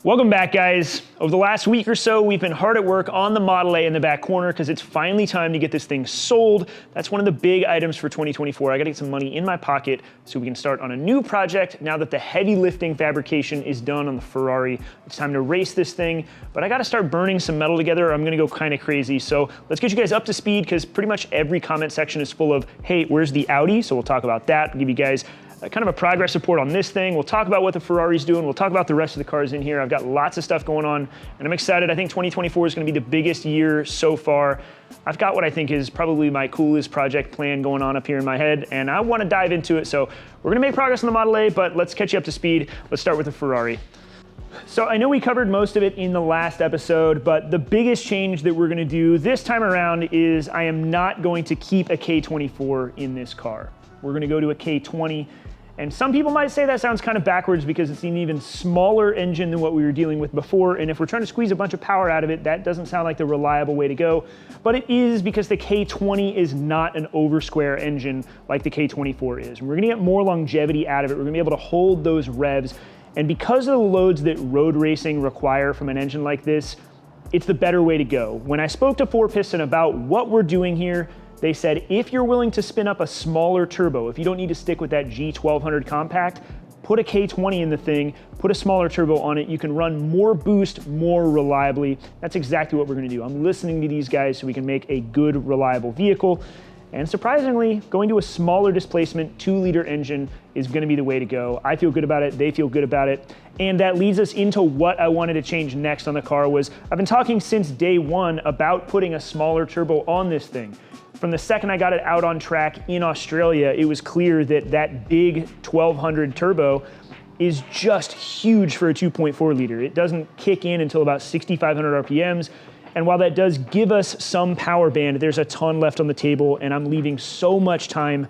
Welcome back, guys. Over the last week or so, we've been hard at work on the Model A in the back corner because it's finally time to get this thing sold. That's one of the big items for 2024. I gotta get some money in my pocket so we can start on a new project now that the heavy lifting fabrication is done on the Ferrari. It's time to race this thing, but I gotta start burning some metal together or I'm gonna go kind of crazy. So let's get you guys up to speed because pretty much every comment section is full of, hey, where's the Audi? So we'll talk about that, we'll give you guys kind of a progress report on this thing. We'll talk about what the Ferrari's doing. We'll talk about the rest of the cars in here. I've got lots of stuff going on and I'm excited. I think 2024 is gonna be the biggest year so far. I've got what I think is probably my coolest project plan going on up here in my head and I wanna dive into it. So we're gonna make progress on the Model A, but let's catch you up to speed. Let's start with the Ferrari. So I know we covered most of it in the last episode, but the biggest change that we're gonna do this time around is I am not going to keep a K24 in this car. We're gonna go to a K20. And some people might say that sounds kind of backwards because it's an even smaller engine than what we were dealing with before. And if we're trying to squeeze a bunch of power out of it, that doesn't sound like the reliable way to go. But it is because the K20 is not an over square engine like the K24 is. And we're gonna get more longevity out of it. We're gonna be able to hold those revs. And because of the loads that road racing require from an engine like this, it's the better way to go. When I spoke to 4Piston about what we're doing here, they said, if you're willing to spin up a smaller turbo, if you don't need to stick with that G1200 compact, put a K20 in the thing, put a smaller turbo on it, you can run more boost more reliably. That's exactly what we're gonna do. I'm listening to these guys so we can make a good, reliable vehicle. And surprisingly, going to a smaller displacement 2-liter engine is gonna be the way to go. I feel good about it, they feel good about it. And that leads us into what I wanted to change next on the car was, I've been talking since day one about putting a smaller turbo on this thing. From the second I got it out on track in Australia, it was clear that that big 1200 turbo is just huge for a 2.4 liter. It doesn't kick in until about 6,500 RPMs. And while that does give us some power band, there's a ton left on the table and I'm leaving so much time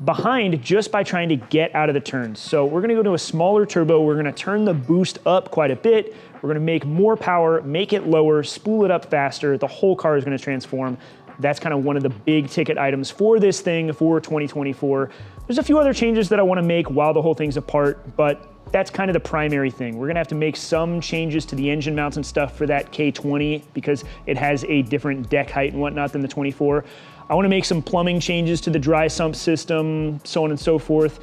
behind just by trying to get out of the turns. So we're gonna go to a smaller turbo. We're gonna turn the boost up quite a bit. We're gonna make more power, make it lower, spool it up faster. The whole car is gonna transform. That's kind of one of the big ticket items for this thing for 2024. There's a few other changes that I want to make while the whole thing's apart, but that's kind of the primary thing. We're gonna have to make some changes to the engine mounts and stuff for that K20 because it has a different deck height and whatnot than the 24. I want to make some plumbing changes to the dry sump system, so on and so forth.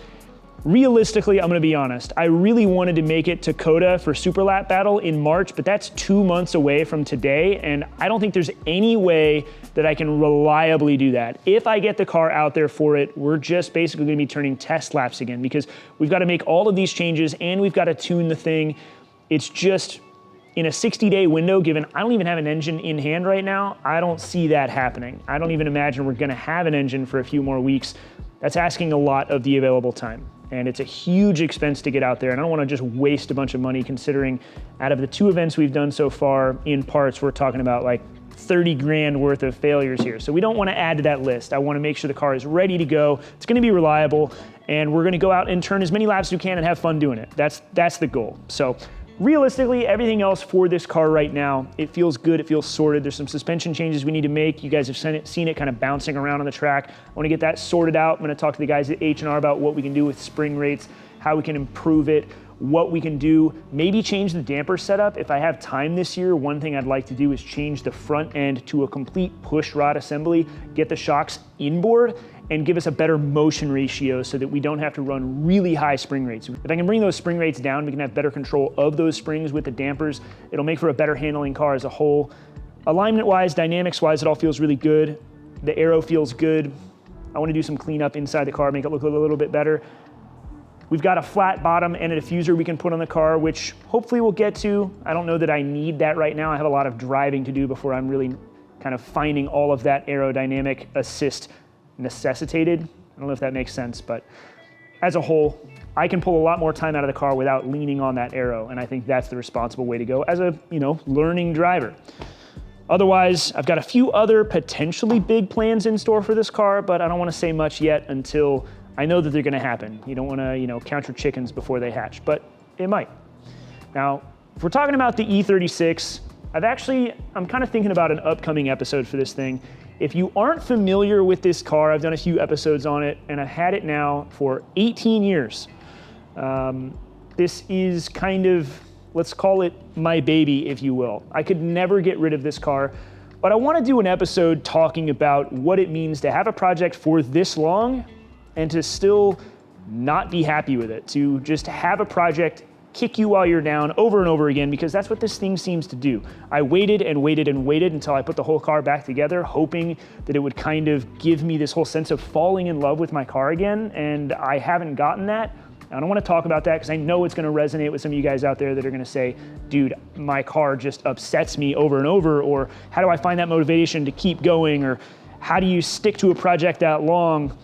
Realistically, I'm gonna be honest, I really wanted to make it to COTA for Super Lap Battle in March, but that's 2 months away from today, and I don't think there's any way that I can reliably do that. If I get the car out there for it, we're just basically gonna be turning test laps again because we've gotta make all of these changes and we've gotta tune the thing. It's just, in a 60-day window, given I don't even have an engine in hand right now, I don't see that happening. I don't even imagine we're gonna have an engine for a few more weeks. That's asking a lot of the available time. And it's a huge expense to get out there. And I don't want to just waste a bunch of money considering out of the 2 events we've done so far in parts, we're talking about like 30 grand worth of failures here. So we don't want to add to that list. I want to make sure the car is ready to go. It's going to be reliable and we're going to go out and turn as many laps as we can and have fun doing it. That's the goal. So realistically, everything else for this car right now, it feels good, it feels sorted. There's some suspension changes we need to make. You guys have seen it kind of bouncing around on the track. I want to get that sorted out. I'm going to talk to the guys at H&R about what we can do with spring rates, how we can improve it, what we can do, maybe change the damper setup. If I have time this year, one thing I'd like to do is change the front end to a complete push rod assembly, get the shocks inboard, and give us a better motion ratio so that we don't have to run really high spring rates. If I can bring those spring rates down, we can have better control of those springs with the dampers. It'll make for a better handling car as a whole. Alignment-wise, dynamics-wise, it all feels really good. The aero feels good. I want to do some cleanup inside the car, make it look a little bit better. We've got a flat bottom and a diffuser we can put on the car, which hopefully we'll get to. I don't know that I need that right now. I have a lot of driving to do before I'm really kind of finding all of that aerodynamic assist necessitated. I don't know if that makes sense, but as a whole, I can pull a lot more time out of the car without leaning on that aero, and I think that's the responsible way to go as a, learning driver. Otherwise, I've got a few other potentially big plans in store for this car, but I don't want to say much yet until I know that they're going to happen. You don't want to, count your chickens before they hatch, but it might. Now, if we're talking about the E36, I'm kind of thinking about an upcoming episode for this thing. If you aren't familiar with this car, I've done a few episodes on it, and I've had it now for 18 years. This is kind of let's call it my baby, if you will. I could never get rid of this car, but I want to do an episode talking about what it means to have a project for this long and to still not be happy with it, to just have a project kick you while you're down over and over again, because that's what this thing seems to do. I waited and waited and waited until I put the whole car back together, hoping that it would kind of give me this whole sense of falling in love with my car again, and I haven't gotten that. I don't want to talk about that because I know it's going to resonate with some of you guys out there that are going to say, dude, my car just upsets me over and over, or how do I find that motivation to keep going, or how do you stick to a project that long?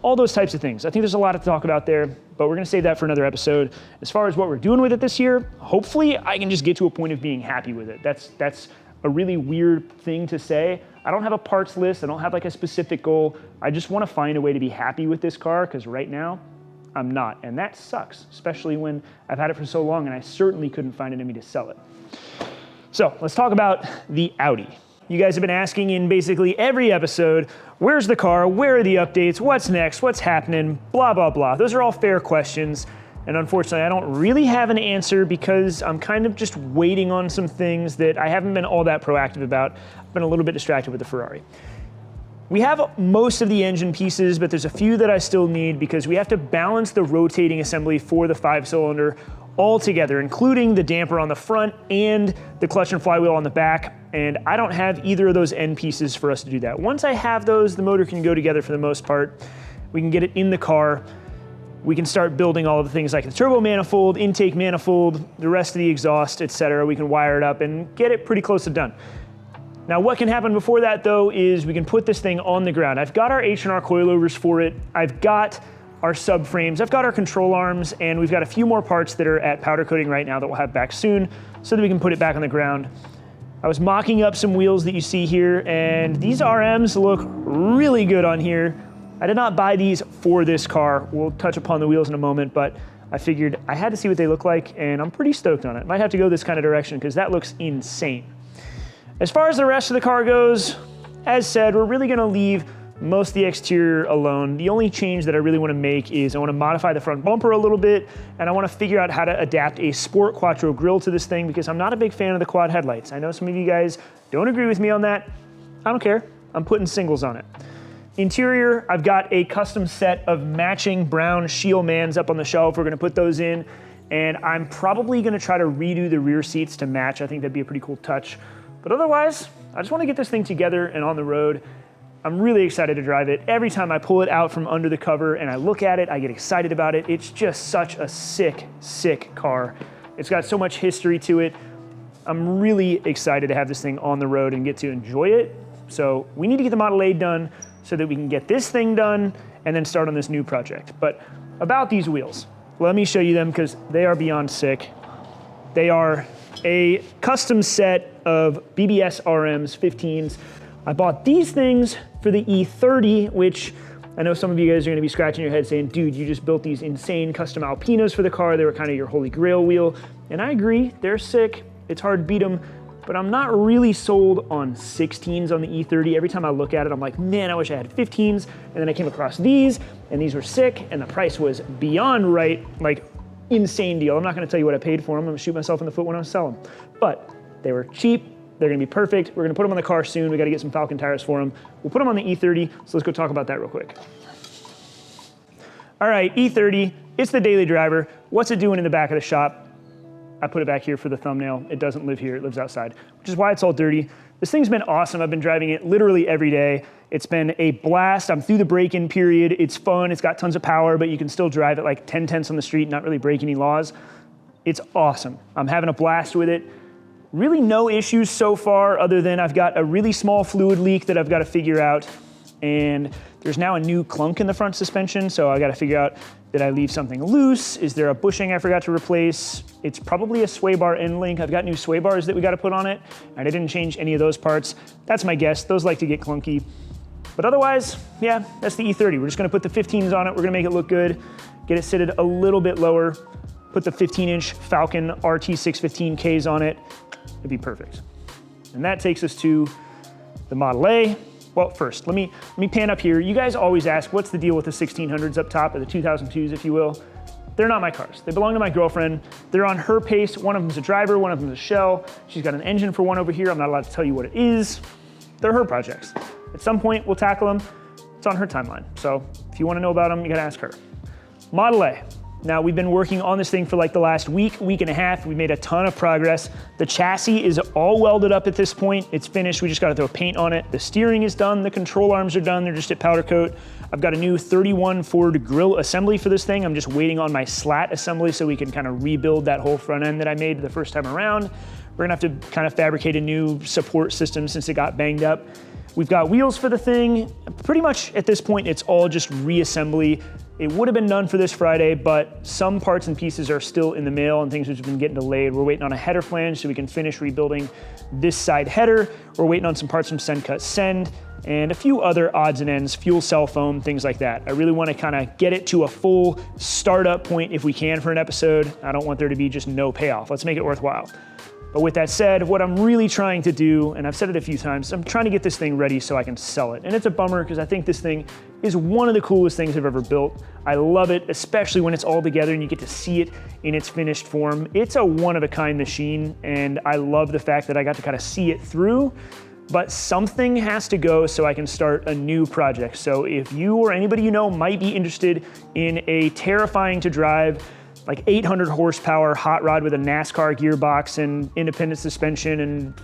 All those types of things. I think there's a lot to talk about there, but we're going to save that for another episode. As far as what we're doing with it this year, hopefully I can just get to a point of being happy with it. That's a really weird thing to say. I don't have a parts list. I don't have like a specific goal. I just want to find a way to be happy with this car, because right now I'm not, and that sucks, especially when I've had it for so long and I certainly couldn't find it in me to sell it. So let's talk about the Audi. You guys have been asking in basically every episode, where's the car? Where are the updates? What's next? What's happening? Blah, blah, blah. Those are all fair questions. And unfortunately, I don't really have an answer because I'm kind of just waiting on some things that I haven't been all that proactive about. I've been a little bit distracted with the Ferrari. We have most of the engine pieces, but there's a few that I still need because we have to balance the rotating assembly for the 5-cylinder all together, including the damper on the front and the clutch and flywheel on the back. And I don't have either of those end pieces for us to do that. Once I have those, the motor can go together for the most part. We can get it in the car. We can start building all of the things like the turbo manifold, intake manifold, the rest of the exhaust, etc. We can wire it up and get it pretty close to done. Now, what can happen before that, though, is we can put this thing on the ground. I've got our H&R coilovers for it. I've got our subframes. I've got our control arms, and we've got a few more parts that are at powder coating right now that we'll have back soon so that we can put it back on the ground. I was mocking up some wheels that you see here, and these RMs look really good on here. I did not buy these for this car. We'll touch upon the wheels in a moment, but I figured I had to see what they look like, and I'm pretty stoked on it. Might have to go this kind of direction because that looks insane. As far as the rest of the car goes, as said, we're really gonna leave most of the exterior alone. The only change that I really wanna make is I wanna modify the front bumper a little bit, and I wanna figure out how to adapt a sport quattro grille to this thing because I'm not a big fan of the quad headlights. I know some of you guys don't agree with me on that. I don't care, I'm putting singles on it. Interior, I've got a custom set of matching brown Scheele Mans up on the shelf. We're gonna put those in, and I'm probably gonna try to redo the rear seats to match. I think that'd be a pretty cool touch. But otherwise, I just wanna get this thing together and on the road. I'm really excited to drive it. Every time I pull it out from under the cover and I look at it, I get excited about it. It's just such a sick, sick car. It's got so much history to it. I'm really excited to have this thing on the road and get to enjoy it. So we need to get the Model A done so that we can get this thing done and then start on this new project. But about these wheels, let me show you them because they are beyond sick. They are a custom set of BBS RMs 15s. I bought these things for the E30, which I know some of you guys are gonna be scratching your head saying, dude, you just built these insane custom Alpinas for the car. They were kind of your holy grail wheel. And I agree, they're sick. It's hard to beat them, but I'm not really sold on 16s on the E30. Every time I look at it, I'm like, man, I wish I had 15s. And then I came across these, and these were sick, and the price was beyond right, like insane deal. I'm not gonna tell you what I paid for them. I'm gonna shoot myself in the foot when I sell them. But they were cheap. They're gonna be perfect. We're gonna put them on the car soon. We gotta get some Falcon tires for them. We'll put them on the E30, so let's go talk about that real quick. All right, E30, it's the daily driver. What's it doing in the back of the shop? I put it back here for the thumbnail. It doesn't live here, it lives outside, which is why it's all dirty. This thing's been awesome. I've been driving it literally every day. It's been a blast. I'm through the break-in period. It's fun, it's got tons of power, but you can still drive it like 10 tenths on the street, not really break any laws. It's awesome. I'm having a blast with it. Really no issues so far other than I've got a really small fluid leak that I've got to figure out, and there's now a new clunk in the front suspension, so I got to figure out, did I leave something loose? Is there a bushing I forgot to replace? It's probably a sway bar end link. I've got new sway bars that we got to put on it, and I didn't change any of those parts. That's my guess. Those like to get clunky. But otherwise, yeah, that's the E30. We're just gonna put the 15s on it. We're gonna make it look good, get it sitted a little bit lower, put the 15-inch Falcon RT615Ks on it. It'd be perfect. And that takes us to the Model A. Well, first, let me pan up here. You guys always ask, what's the deal with the 1600s up top, or the 2002s, if you will? they're not my cars. They belong to my girlfriend. They're on her pace. One of them's a driver, one of them's a shell. She's got an engine for one over here. I'm not allowed to tell you what it is. They're her projects. At some point, we'll tackle them. It's on her timeline. So if you want to know about them, you gotta ask her. Model A. Now, we've been working on this thing for like the last week and a half. We made a ton of progress. The chassis is all welded up at this point. It's finished. We just gotta throw paint on it. The steering is done. The control arms are done. They're just at powder coat. I've got a new 31 Ford grill assembly for this thing. I'm just waiting on my slat assembly so we can kind of rebuild that whole front end that I made the first time around. We're gonna have to kind of fabricate a new support system since it got banged up. We've got wheels for the thing. Pretty much at this point, it's all just reassembly. It would have been done for this Friday, but some parts and pieces are still in the mail and things have been getting delayed. We're waiting on a header flange so we can finish rebuilding this side header. We're waiting on some parts from Send Cut Send and a few other odds and ends, fuel cell foam, things like that. I really want to kind of get it to a full startup point if we can for an episode. I don't want there to be just no payoff. Let's make it worthwhile. But with that said, what I'm really trying to do, and I've said it a few times, I'm trying to get this thing ready so I can sell it. And it's a bummer because I think this thing is one of the coolest things I've ever built. I love it, especially when it's all together and you get to see it in its finished form. It's a one-of-a-kind machine, and I love the fact that I got to kind of see it through, but something has to go so I can start a new project. So if you or anybody you know might be interested in a terrifying to drive, like 800 horsepower hot rod with a NASCAR gearbox and independent suspension and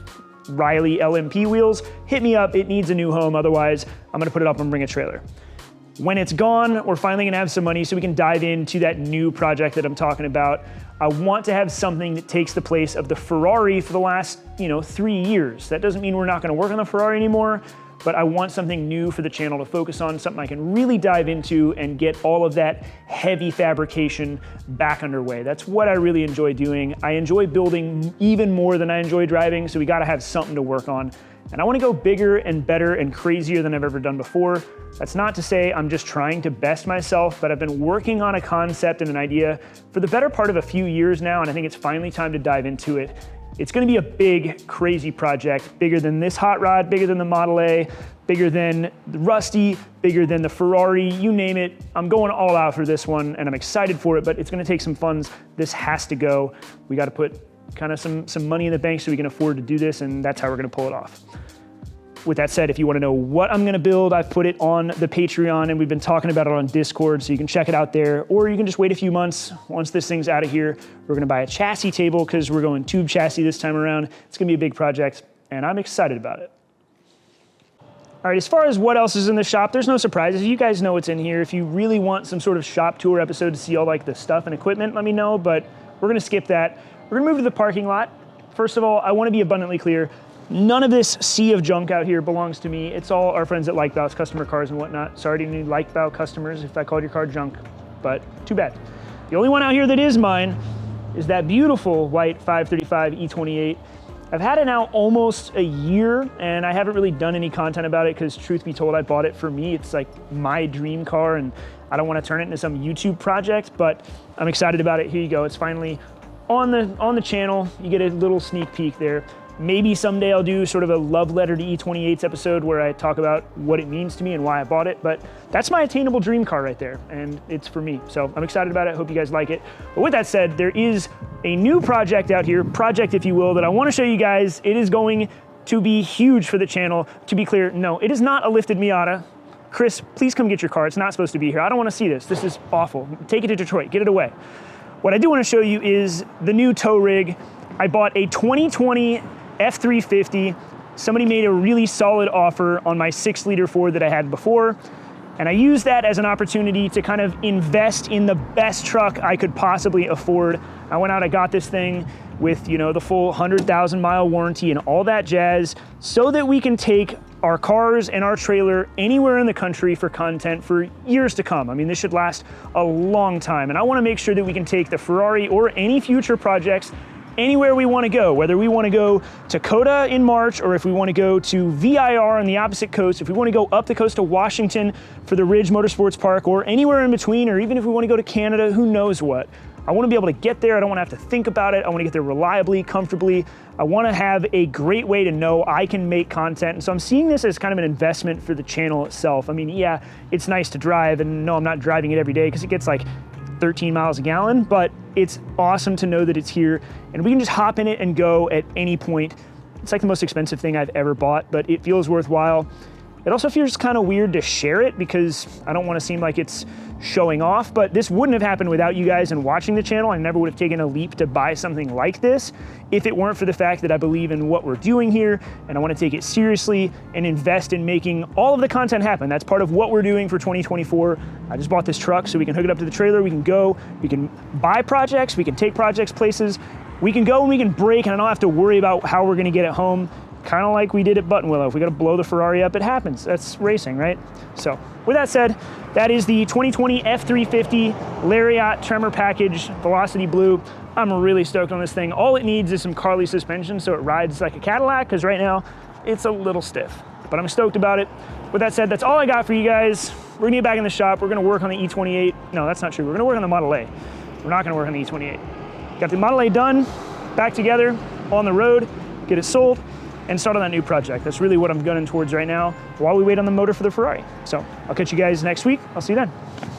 Riley LMP wheels, hit me up. It needs a new home. Otherwise, I'm gonna put it up and bring a trailer. When it's gone, we're finally gonna have some money so we can dive into that new project that I'm talking about. I want to have something that takes the place of the Ferrari for the last, 3 years. That doesn't mean we're not gonna work on the Ferrari anymore, but I want something new for the channel to focus on, something I can really dive into and get all of that heavy fabrication back underway. That's what I really enjoy doing. I enjoy building even more than I enjoy driving, so we gotta have something to work on. And I wanna go bigger and better and crazier than I've ever done before. That's not to say I'm just trying to best myself, but I've been working on a concept and an idea for the better part of a few years now, and I think it's finally time to dive into it. It's gonna be a big, crazy project, bigger than this hot rod, bigger than the Model A, bigger than the Rusty, bigger than the Ferrari, you name it. I'm going all out for this one and I'm excited for it, but it's gonna take some funds. This has to go. We gotta put kind of some money in the bank so we can afford to do this, and that's how we're gonna pull it off. With that said, if you wanna know what I'm gonna build, I've put it on the Patreon and we've been talking about it on Discord, so you can check it out there, or you can just wait a few months. Once this thing's out of here, we're gonna buy a chassis table because we're going tube chassis this time around. It's gonna be a big project and I'm excited about it. All right, as far as what else is in the shop, there's no surprises. You guys know what's in here. If you really want some sort of shop tour episode to see all like the stuff and equipment, let me know, but we're gonna skip that. We're gonna move to the parking lot. First of all, I wanna be abundantly clear. None of this sea of junk out here belongs to me. It's all our friends at Likebow's customer cars and whatnot. Sorry to any Likebow customers if I called your car junk, but too bad. The only one out here that is mine is that beautiful white 535 E28. I've had it now almost a year and I haven't really done any content about it because truth be told, I bought it for me. It's like my dream car and I don't want to turn it into some YouTube project, but I'm excited about it. Here you go. It's finally on the channel. You get a little sneak peek there. Maybe someday I'll do sort of a love letter to E28's episode where I talk about what it means to me and why I bought it, but that's my attainable dream car right there, and it's for me. So I'm excited about it, hope you guys like it. But with that said, there is a new project out here, project if you will, that I wanna show you guys. It is going to be huge for the channel. To be clear, no, it is not a lifted Miata. Chris, please come get your car. It's not supposed to be here. I don't wanna see this. This is awful. Take it to Detroit, get it away. What I do wanna show you is the new tow rig. I bought a 2020 F350. Somebody made a really solid offer on my 6-liter Ford that I had before, and I used that as an opportunity to kind of invest in the best truck I could possibly afford. I went out, I got this thing with, the full 100,000 mile warranty and all that jazz so that we can take our cars and our trailer anywhere in the country for content for years to come. I mean, this should last a long time, and I wanna make sure that we can take the Ferrari or any future projects anywhere we want to go, whether we want to go to Coda in March or if we want to go to VIR on the opposite coast, if we want to go up the coast of Washington for the Ridge Motorsports Park or anywhere in between, or even if we want to go to Canada, who knows what. I want to be able to get there. I don't want to have to think about it. I want to get there reliably, comfortably. I want to have a great way to know I can make content. And so I'm seeing this as kind of an investment for the channel itself. I mean, yeah, it's nice to drive, and no, I'm not driving it every day because it gets like 13 miles a gallon, but it's awesome to know that it's here and we can just hop in it and go at any point. It's like the most expensive thing I've ever bought, but it feels worthwhile. It also feels kind of weird to share it because I don't want to seem like it's showing off, but this wouldn't have happened without you guys and watching the channel. I never would have taken a leap to buy something like this if it weren't for the fact that I believe in what we're doing here and I want to take it seriously and invest in making all of the content happen. That's part of what we're doing for 2024. I just bought this truck so we can hook it up to the trailer, we can go, we can buy projects, we can take projects places, we can go and we can break and I don't have to worry about how we're going to get it home. Kind of like we did at Buttonwillow. If we got to blow the Ferrari up, it happens. That's racing, right? So with that said, that is the 2020 F350 Lariat Tremor Package Velocity Blue. I'm really stoked on this thing. All it needs is some Carly suspension so it rides like a Cadillac, because right now it's a little stiff, but I'm stoked about it. With that said, that's all I got for you guys. We're gonna get back in the shop. We're gonna work on the E28. No, that's not true. We're gonna work on the Model A. We're not gonna work on the E28. Got the Model A done, back together, on the road, get it sold, and start on that new project. That's really what I'm gunning towards right now while we wait on the motor for the Ferrari. So I'll catch you guys next week. I'll see you then.